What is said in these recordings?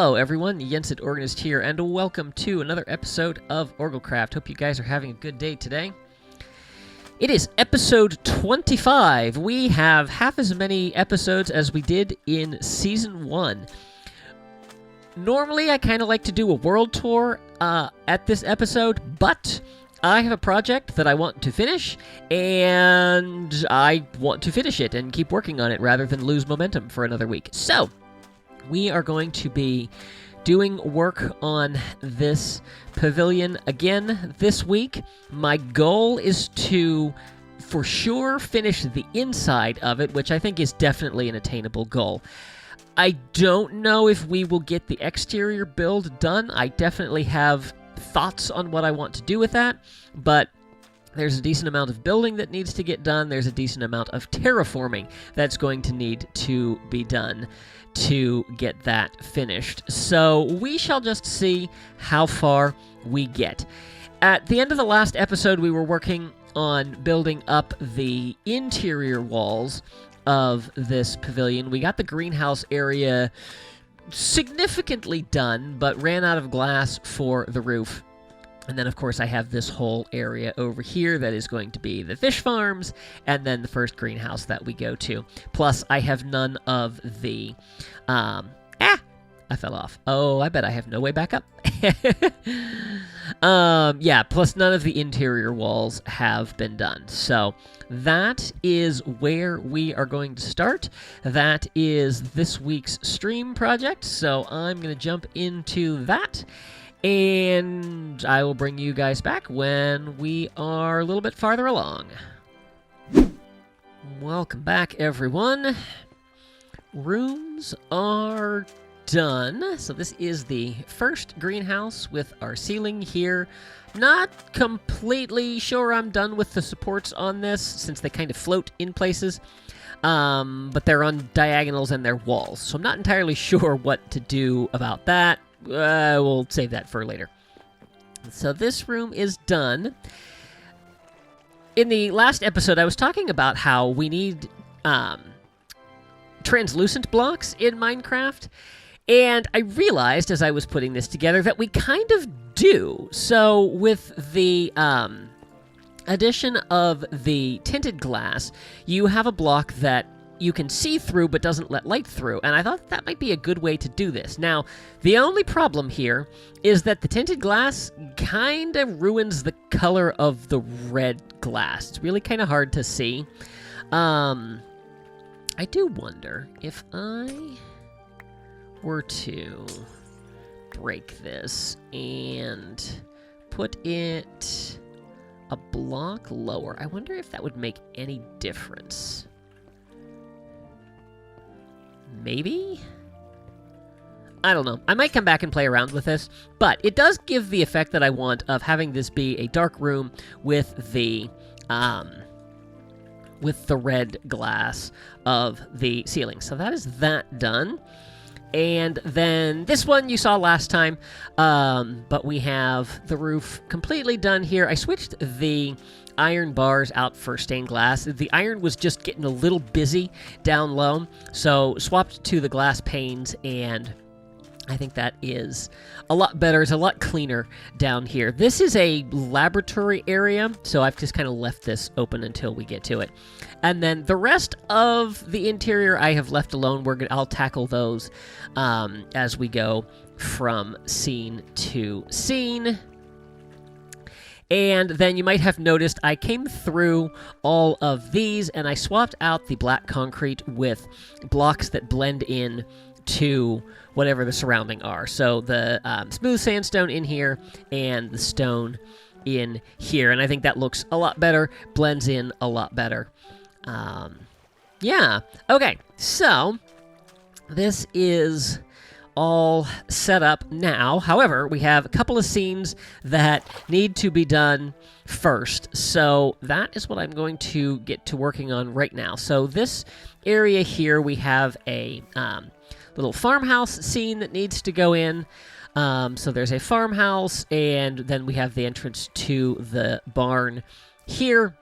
Hello everyone, Yensid Organist here, and welcome to another episode of OrgelCraft. Hope you guys are having a good day today. It is episode 25. We have half as many episodes as we did in Season 1. Normally, I kind of like to do a world tour at this episode, but I have a project that I want to finish, and I want to finish it and keep working on it rather than lose momentum for another week. So, we are going to be doing work on this pavilion again this week. My goal is to, for sure, finish the inside of it, which I think is definitely an attainable goal. I don't know if we will get the exterior build done. I definitely have thoughts on what I want to do with that, but there's a decent amount of building that needs to get done. There's a decent amount of terraforming that's going to need to be done to get that finished. So we shall just see how far we get. At the end of the last episode, we were working on building up the interior walls of this pavilion. We got the greenhouse area significantly done, but ran out of glass for the roof. And then, of course, I have this whole area over here that is going to be the fish farms, and then the first greenhouse that we go to. Plus, I have none of the... I fell off. Oh, I bet I have no way back up. Yeah, plus none of the interior walls have been done. So, that is where we are going to start. That is this week's stream project, so I'm going to jump into that. And I will bring you guys back when we are a little bit farther along. Welcome back, everyone. Rooms are done. So this is the first greenhouse with our ceiling here. Not completely sure I'm done with the supports on this, since they kind of float in places. But they're on diagonals and they're walls. So I'm not entirely sure what to do about that. We'll save that for later. So this room is done. In the last episode, I was talking about how we need translucent blocks in Minecraft, and I realized as I was putting this together that we kind of do. So with the addition of the tinted glass, you have a block that you can see through but doesn't let light through, and I thought that might be a good way to do this. Now, the only problem here is that the tinted glass kind of ruins the color of the red glass. It's really kind of hard to see. I do wonder if I were to break this and put it a block lower. I wonder if that would make any difference. Maybe? I don't know. I might come back and play around with this, but it does give the effect that I want of having this be a dark room with the red glass of the ceiling. So that is that done. And then this one you saw last time, but we have the roof completely done here. I switched the iron bars out for stained glass. The iron was just getting a little busy down low, so swapped to the glass panes, and I think that is a lot better. It's a lot cleaner down here. This is a laboratory area, so I've just kind of left this open until we get to it. And then the rest of the interior I have left alone. I'll tackle those as we go from scene to scene. And then you might have noticed I came through all of these and I swapped out the black concrete with blocks that blend in to whatever the surrounding are. So the smooth sandstone in here and the stone in here. And I think that looks a lot better, blends in a lot better. Yeah. Okay, so this is all set up now. However, we have a couple of scenes that need to be done first. So that is what I'm going to get to working on right now. So this area here, we have a little farmhouse scene that needs to go in. So there's a farmhouse, and then we have the entrance to the barn here.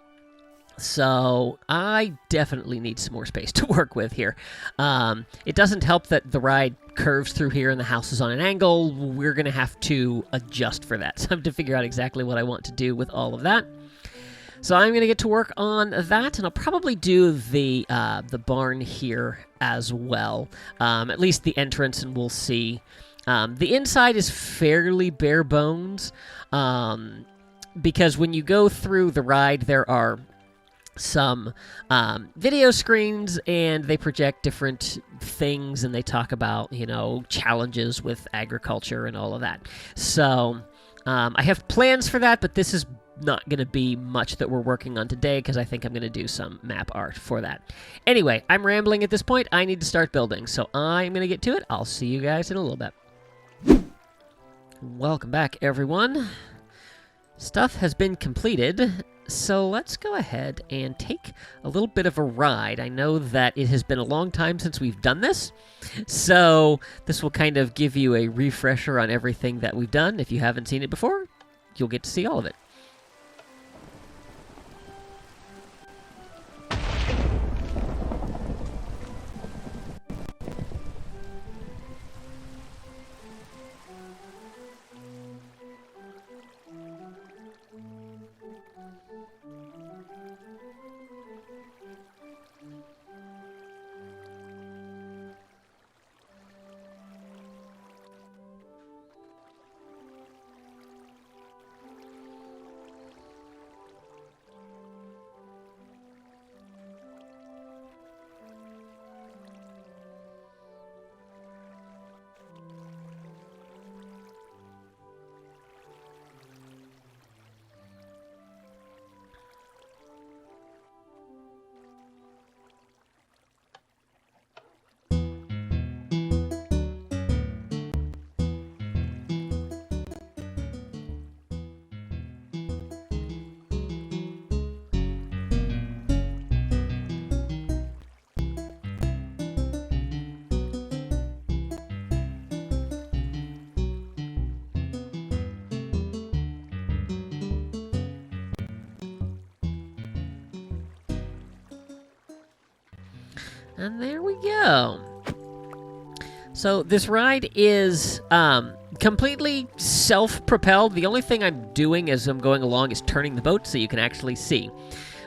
So I definitely need some more space to work with here. It doesn't help that the ride curves through here and the house is on an angle. We're going to have to adjust for that. So I have to figure out exactly what I want to do with all of that. So I'm going to get to work on that, and I'll probably do the barn here as well. At least the entrance, and we'll see. The inside is fairly bare bones, because when you go through the ride, there are some video screens, and they project different things, and they talk about, challenges with agriculture and all of that. So I have plans for that, but this is not going to be much that we're working on today, because I think I'm going to do some map art for that. Anyway, I'm rambling at this point. I need to start building, so I'm going to get to it. I'll see you guys in a little bit. Welcome back, everyone. Stuff has been completed, so let's go ahead and take a little bit of a ride. I know that it has been a long time since we've done this, so this will kind of give you a refresher on everything that we've done. If you haven't seen it before, you'll get to see all of it. And there we go. So this ride is completely self-propelled. The only thing I'm doing as I'm going along is turning the boat so you can actually see.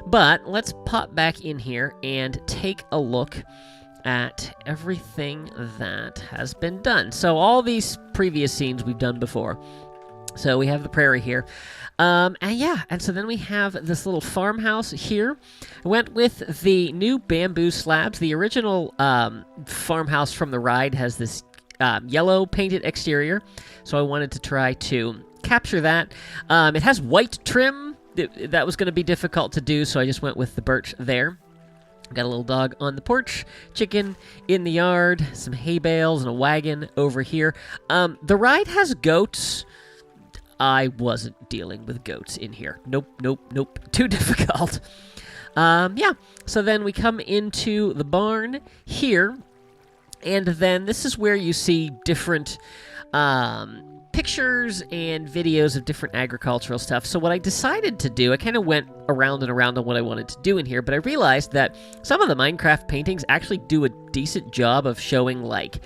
But let's pop back in here and take a look at everything that has been done. So all these previous scenes we've done before. So we have the prairie here. And so then we have this little farmhouse here. I went with the new bamboo slabs. The original farmhouse from the ride has this yellow painted exterior, so I wanted to try to capture that. It has white trim. That was going to be difficult to do, so I just went with the birch there. Got a little dog on the porch, chicken in the yard, some hay bales, and a wagon over here. The ride has goats. I wasn't dealing with goats in here. Nope. Too difficult. So then we come into the barn here, and then this is where you see different pictures and videos of different agricultural stuff. So what I decided to do, I kind of went around and around on what I wanted to do in here, but I realized that some of the Minecraft paintings actually do a decent job of showing, like,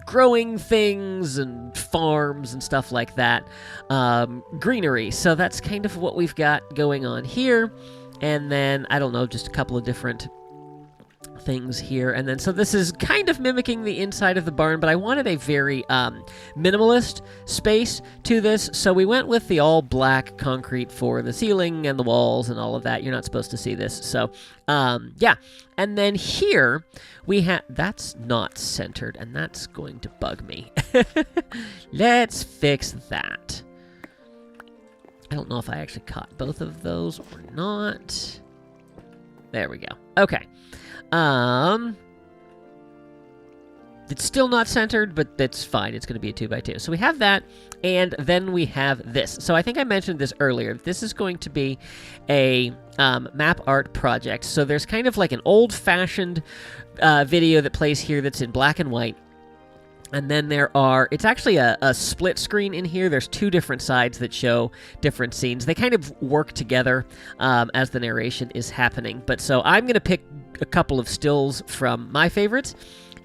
growing things and farms and stuff like that, greenery. So that's kind of what we've got going on here. And then, I don't know, just a couple of different things here. And then, so this is kind of mimicking the inside of the barn, but I wanted a very minimalist space to this. So we went with the all black concrete for the ceiling and the walls and all of that. You're not supposed to see this. So, And then here we have, that's not centered, and that's going to bug me. Let's fix that. I don't know if I actually caught both of those or not. There we go. Okay. It's still not centered, but that's fine. It's going to be a 2x2. So we have that, and then we have this. So I think I mentioned this earlier. This is going to be a map art project. So there's kind of like an old-fashioned video that plays here that's in black and white. And then it's actually a split screen in here. There's two different sides that show different scenes. They kind of work together as the narration is happening. But so I'm going to pick a couple of stills from my favorites,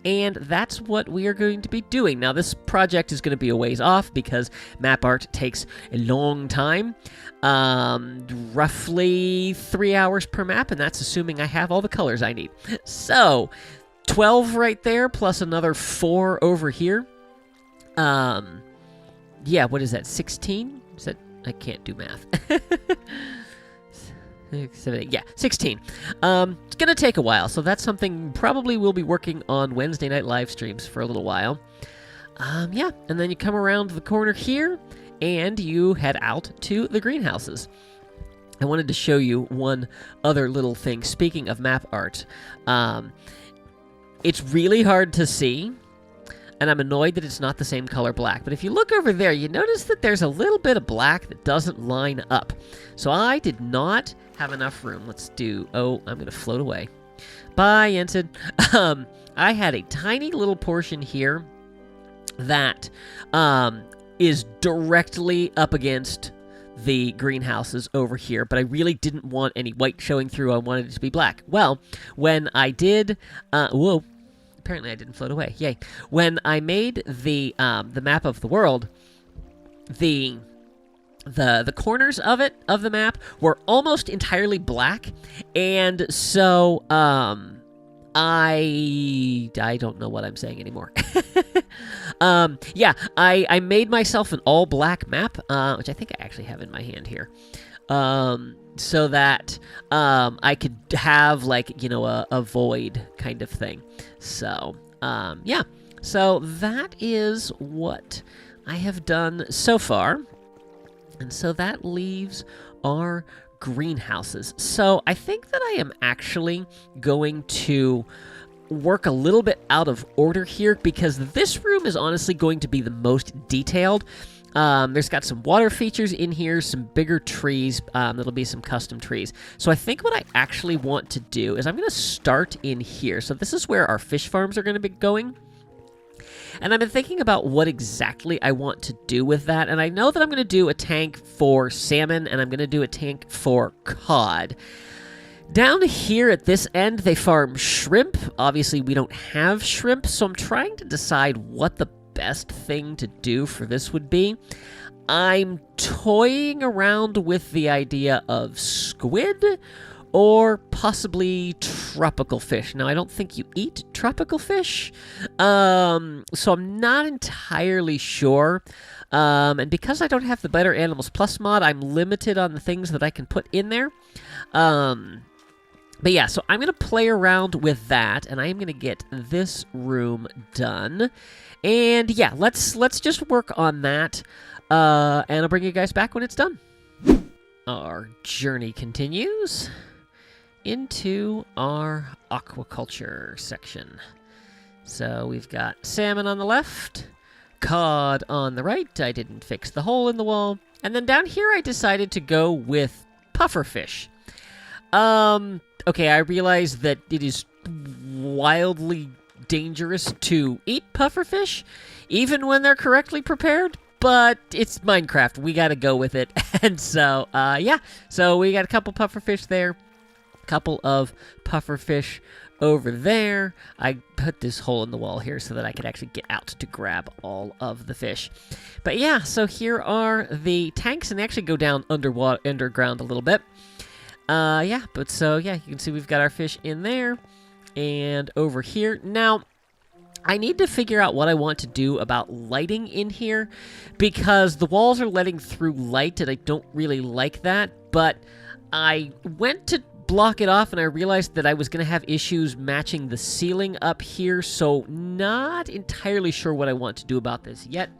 and that's what we are going to be doing. Now, this project is going to be a ways off because map art takes a long time, roughly 3 hours per map, and that's assuming I have all the colors I need. So 12 right there, plus another 4 over here. Yeah, what is that, 16? Is that, I can't do math. 6, 7, 8, yeah, 16. It's gonna take a while, so that's something probably we'll be working on Wednesday night live streams for a little while. Yeah, and then you come around the corner here, and you head out to the greenhouses. I wanted to show you one other little thing. Speaking of map art, it's really hard to see, and I'm annoyed that it's not the same color black. But if you look over there, you notice that there's a little bit of black that doesn't line up. So I did not have enough room. Let's do... Oh, I'm going to float away. Bye, Yensid. I had a tiny little portion here that is directly up against the greenhouses over here, but I really didn't want any white showing through. I wanted it to be black. Well, when I did... whoa. Apparently I didn't float away. Yay. When I made the map of the world, the corners of the map were almost entirely black, and so I don't know what I'm saying anymore. Yeah, I made myself an all black map, which I think I actually have in my hand here. So that I could have, like, you know, a void kind of thing. So, yeah. So that is what I have done so far. And so that leaves our greenhouses. So I think that I am actually going to work a little bit out of order here, because this room is honestly going to be the most detailed. There's got some water features in here, some bigger trees. There'll be some custom trees. So I think what I actually want to do is I'm going to start in here. So this is where our fish farms are going to be going. And I've been thinking about what exactly I want to do with that. And I know that I'm going to do a tank for salmon, and I'm going to do a tank for cod. Down here at this end, they farm shrimp. Obviously, we don't have shrimp, so I'm trying to decide what the best thing to do for this would be. I'm toying around with the idea of squid or possibly tropical fish. Now, I don't think you eat tropical fish, so I'm not entirely sure. And because I don't have the Better Animals Plus mod, I'm limited on the things that I can put in there. But yeah, so I'm going to play around with that, and I am going to get this room done. And yeah, let's just work on that, and I'll bring you guys back when it's done. Our journey continues into our aquaculture section. So we've got salmon on the left, cod on the right. I didn't fix the hole in the wall. And then down here I decided to go with pufferfish. Okay, I realize that it is wildly dangerous to eat pufferfish, even when they're correctly prepared, but it's Minecraft. We gotta go with it. And so, yeah. So we got a couple pufferfish there, a couple of pufferfish over there. I put this hole in the wall here so that I could actually get out to grab all of the fish. But yeah, so here are the tanks, and they actually go down underground a little bit. Yeah, but so, yeah, you can see we've got our fish in there and over here. Now, I need to figure out what I want to do about lighting in here, because the walls are letting through light, and I don't really like that, but I went to block it off, and I realized that I was going to have issues matching the ceiling up here, so not entirely sure what I want to do about this yet.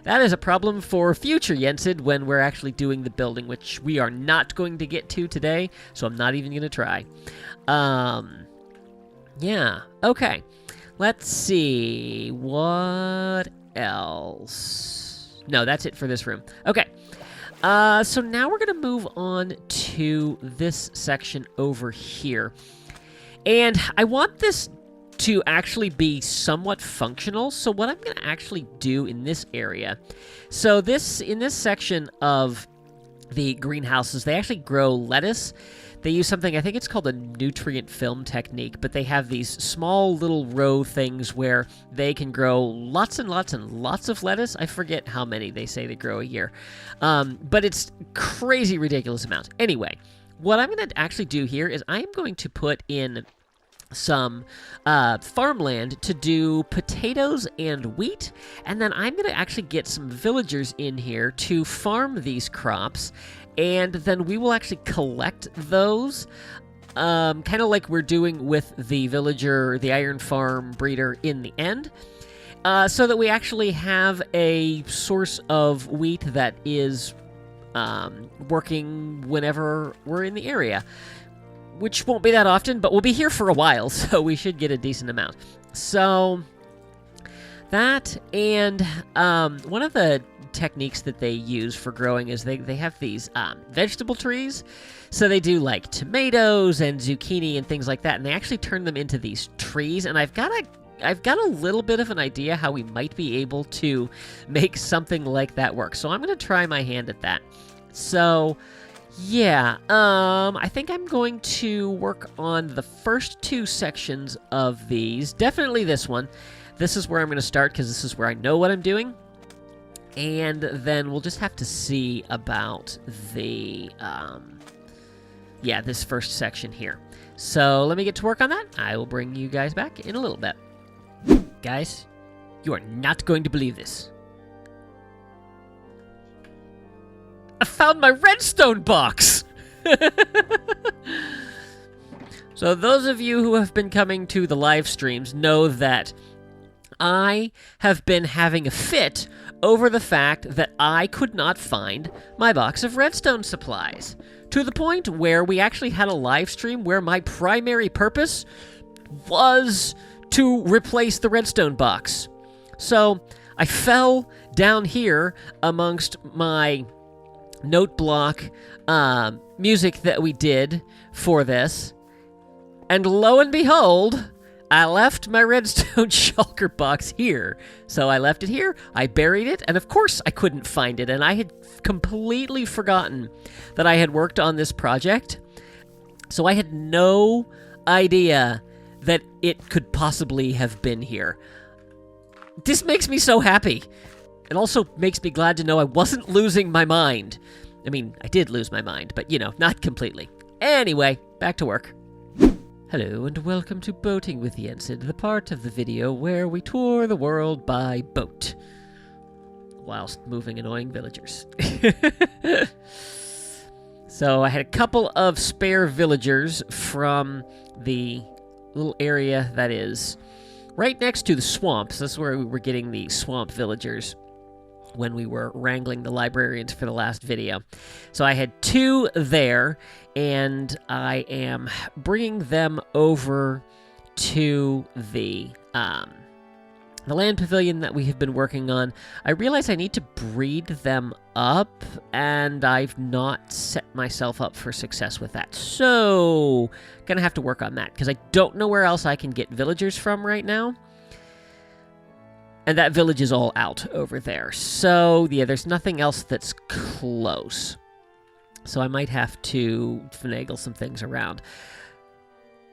That is a problem for future Yensid when we're actually doing the building, which we are not going to get to today, so I'm not even going to try. Yeah, okay. Let's see, what else? No, that's it for this room. Okay, so now we're going to move on to this section over here. And I want this to actually be somewhat functional. So what I'm going to actually do in this area, so in this section of the greenhouses, they actually grow lettuce. They use something, I think it's called a nutrient film technique, but they have these small little row things where they can grow lots and lots and lots of lettuce. I forget how many they say they grow a year, but it's crazy ridiculous amounts. Anyway, what I'm going to actually do here is I am going to put in some farmland to do potatoes and wheat, and then I'm going to actually get some villagers in here to farm these crops, and then we will actually collect those, kind of like we're doing with the villager, the iron farm breeder in the end, so that we actually have a source of wheat that is working whenever we're in the area. Which won't be that often, but we'll be here for a while, so we should get a decent amount. So, that, and one of the techniques that they use for growing is they have these vegetable trees. So they do, like, tomatoes and zucchini and things like that, and they actually turn them into these trees, and I've got a little bit of an idea how we might be able to make something like that work. So I'm going to try my hand at that. So, yeah, I think I'm going to work on the first two sections of these. Definitely this one. This is where I'm going to start because this is where I know what I'm doing. And then we'll just have to see about the, this first section here. So let me get to work on that. I will bring you guys back in a little bit. Guys, you are not going to believe this. I found my redstone box! So those of you who have been coming to the live streams know that I have been having a fit over the fact that I could not find my box of redstone supplies. To the point where we actually had a live stream where my primary purpose was to replace the redstone box. So I fell down here amongst my note block music that we did for this, and lo and behold, I left my redstone shulker box here. So I left it here, I buried it, and of course I couldn't find it, and I had completely forgotten that I had worked on this project, so I had no idea that it could possibly have been here. This makes me so happy. It also makes me glad to know I wasn't losing my mind. I mean, I did lose my mind, but, you know, not completely. Anyway, back to work. Hello, and welcome to Boating with Yensid, the part of the video where we tour the world by boat, whilst moving annoying villagers. So I had a couple of spare villagers from the little area that is right next to the swamps. This is where we were getting the swamp villagers when we were wrangling the librarians for the last video. So I had two there, and I am bringing them over to the land pavilion that we have been working on. I realize I need to breed them up, and I've not set myself up for success with that. So, gonna have to work on that, because I don't know where else I can get villagers from right now. And that village is all out over there. So, yeah, there's nothing else that's close. So I might have to finagle some things around.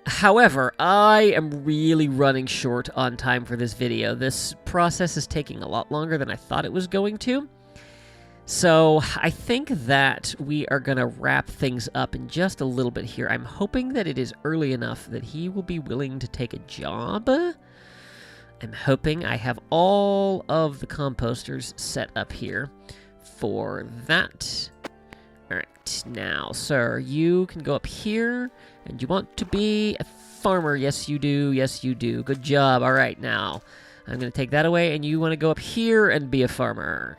However, I am really running short on time for this video. This process is taking a lot longer than I thought it was going to. So I think that we are going to wrap things up in just a little bit here. I'm hoping that it is early enough that he will be willing to take a job. I'm hoping I have all of the composters set up here for that. Alright, now, sir, you can go up here, and you want to be a farmer. Yes, you do. Yes, you do. Good job. Alright, now, I'm going to take that away, and you want to go up here and be a farmer.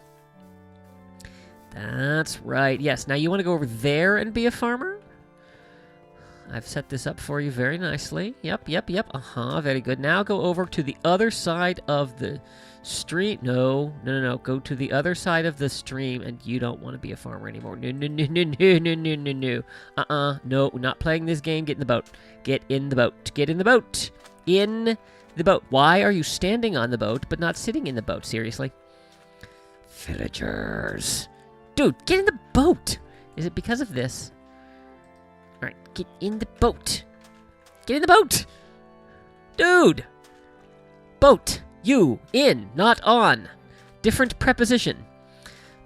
That's right. Yes, now you want to go over there and be a farmer? I've set this up for you very nicely. Yep. Very good. Now go over to the other side of the stream. No. Go to the other side of the stream, and you don't want to be a farmer anymore. No. No, not playing this game. Get in the boat. Get in the boat. Get in the boat. In The boat. Why are you standing on the boat but not sitting in the boat? Seriously? Villagers. Dude, get in the boat! Is it because of this? Alright, get in the boat. Get in the boat! Dude! Boat. You. In. Not on. Different preposition.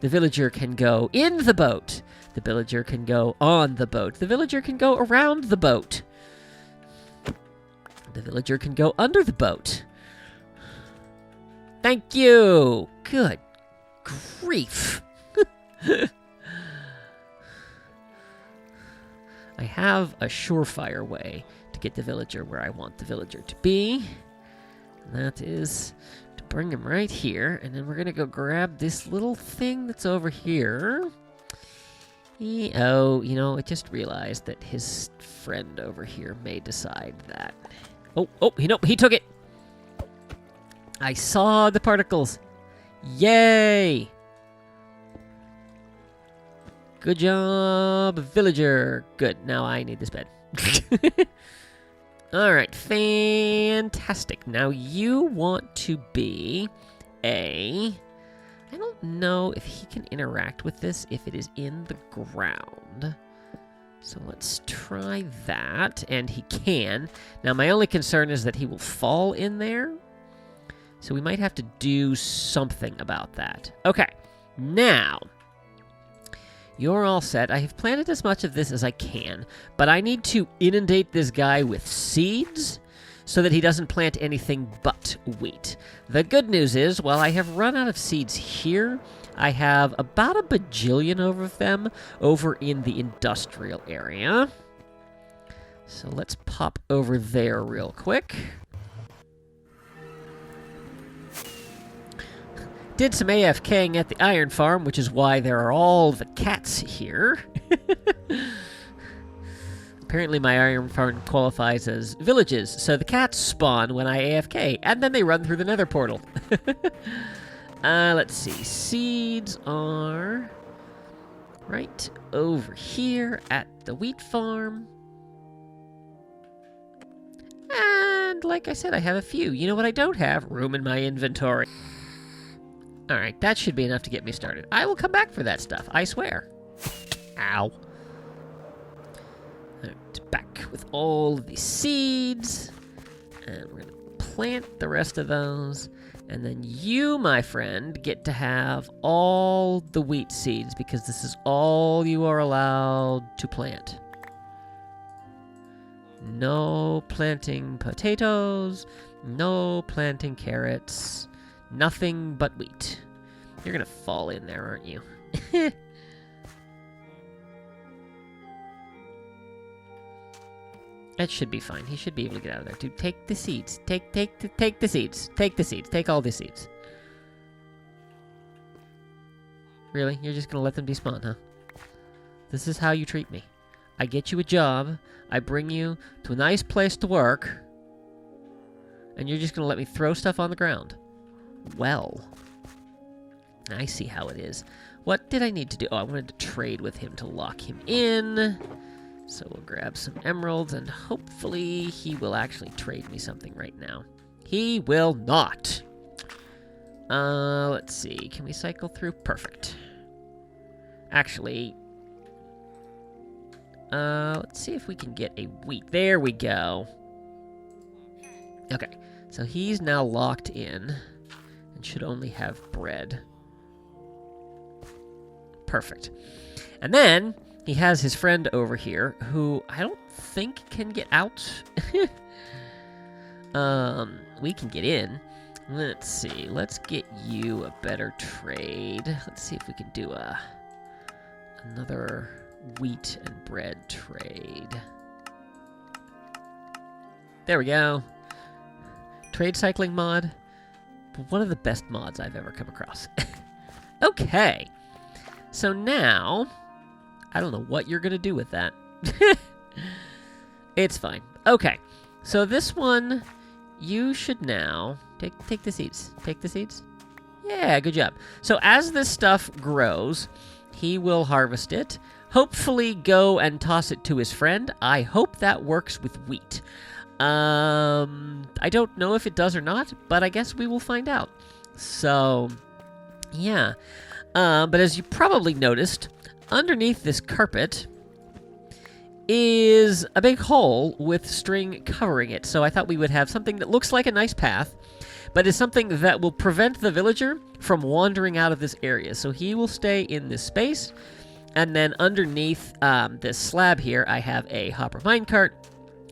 The villager can go in the boat. The villager can go on the boat. The villager can go around the boat. The villager can go under the boat. Thank you! Good grief. I have a surefire way to get the villager where I want the villager to be. And that is to bring him right here. And then we're going to go grab this little thing that's over here. Oh, you know, I just realized that his friend over here may decide that. Oh, he took it. I saw the particles. Yay! Good job, villager. Good, now I need this bed. Alright, fantastic. Now you want to be a... I don't know if he can interact with this if it is in the ground. So let's try that, and he can. Now my only concern is that he will fall in there. So we might have to do something about that. Okay, now... You're all set. I have planted as much of this as I can, but I need to inundate this guy with seeds so that he doesn't plant anything but wheat. The good news is, while I have run out of seeds here, I have about a bajillion of them over in the industrial area. So let's pop over there real quick. Did some AFKing at the iron farm, which is why there are all the cats here. Apparently my iron farm qualifies as villages, so the cats spawn when I AFK, and then they run through the nether portal. Let's see. Seeds are right over here at the wheat farm. And like I said, I have a few. You know what I don't have? Room in my inventory. Alright, that should be enough to get me started. I will come back for that stuff, I swear. Ow. Alright, back with all the seeds. And we're going to plant the rest of those. And then you, my friend, get to have all the wheat seeds because this is all you are allowed to plant. No planting potatoes. No planting carrots. Nothing but wheat. You're gonna fall in there, aren't you? That should be fine. He should be able to get out of there. Dude, take the seeds. Take the seeds. Take the seeds. Take all the seeds. Really? You're just gonna let them despawn, huh? This is how you treat me. I get you a job. I bring you to a nice place to work. And you're just gonna let me throw stuff on the ground. Well, I see how it is. What did I need to do? Oh, I wanted to trade with him to lock him in. So we'll grab some emeralds, and hopefully he will actually trade me something right now. He will not. Let's see. Can we cycle through? Perfect. Actually, let's see if we can get a wheat. There we go. Okay, so he's now locked in. Should only have bread. Perfect. And then he has his friend over here who I don't think can get out. We can get in. Let's see. Let's get you a better trade. Let's see if we can do another wheat and bread trade. There we go. Trade cycling mod. One of the best mods I've ever come across. Okay. So now, I don't know what you're going to do with that. It's fine. Okay. So this one, you should now... Take the seeds. Take the seeds. Yeah, good job. So as this stuff grows, he will harvest it. Hopefully go and toss it to his friend. I hope that works with wheat. I don't know if it does or not, but I guess we will find out. So, yeah. But as you probably noticed, underneath this carpet is a big hole with string covering it. So I thought we would have something that looks like a nice path, but is something that will prevent the villager from wandering out of this area. So he will stay in this space, and then underneath this slab here, I have a hopper minecart,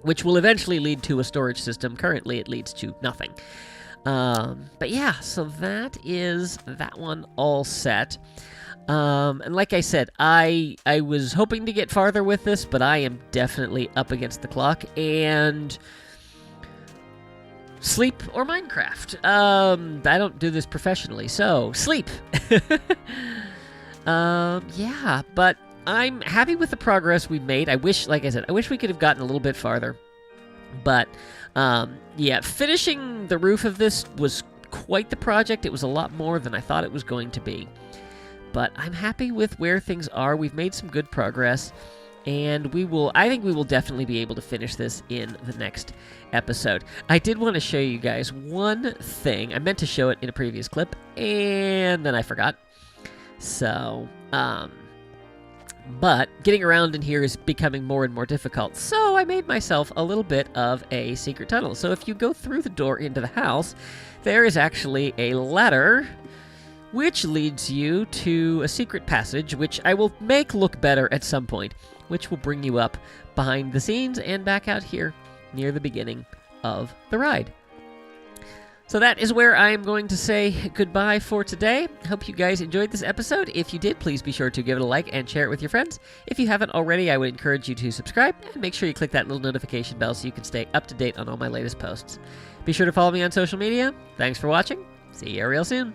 which will eventually lead to a storage system. Currently, it leads to nothing. But yeah, so that is that one all set. And like I said, I was hoping to get farther with this, but I am definitely up against the clock, and sleep or Minecraft. I don't do this professionally, so sleep. Yeah, but I'm happy with the progress we've made. I wish, like I said, I wish we could have gotten a little bit farther. But, yeah, finishing the roof of this was quite the project. It was a lot more than I thought it was going to be. But I'm happy with where things are. We've made some good progress, and I think we will definitely be able to finish this in the next episode. I did want to show you guys one thing. I meant to show it in a previous clip, and then I forgot. So, but getting around in here is becoming more and more difficult, so I made myself a little bit of a secret tunnel. So if you go through the door into the house, there is actually a ladder which leads you to a secret passage, which I will make look better at some point, which will bring you up behind the scenes and back out here near the beginning of the ride. So that is where I am going to say goodbye for today. Hope you guys enjoyed this episode. If you did, please be sure to give it a like and share it with your friends. If you haven't already, I would encourage you to subscribe, and make sure you click that little notification bell so you can stay up to date on all my latest posts. Be sure to follow me on social media. Thanks for watching. See you real soon.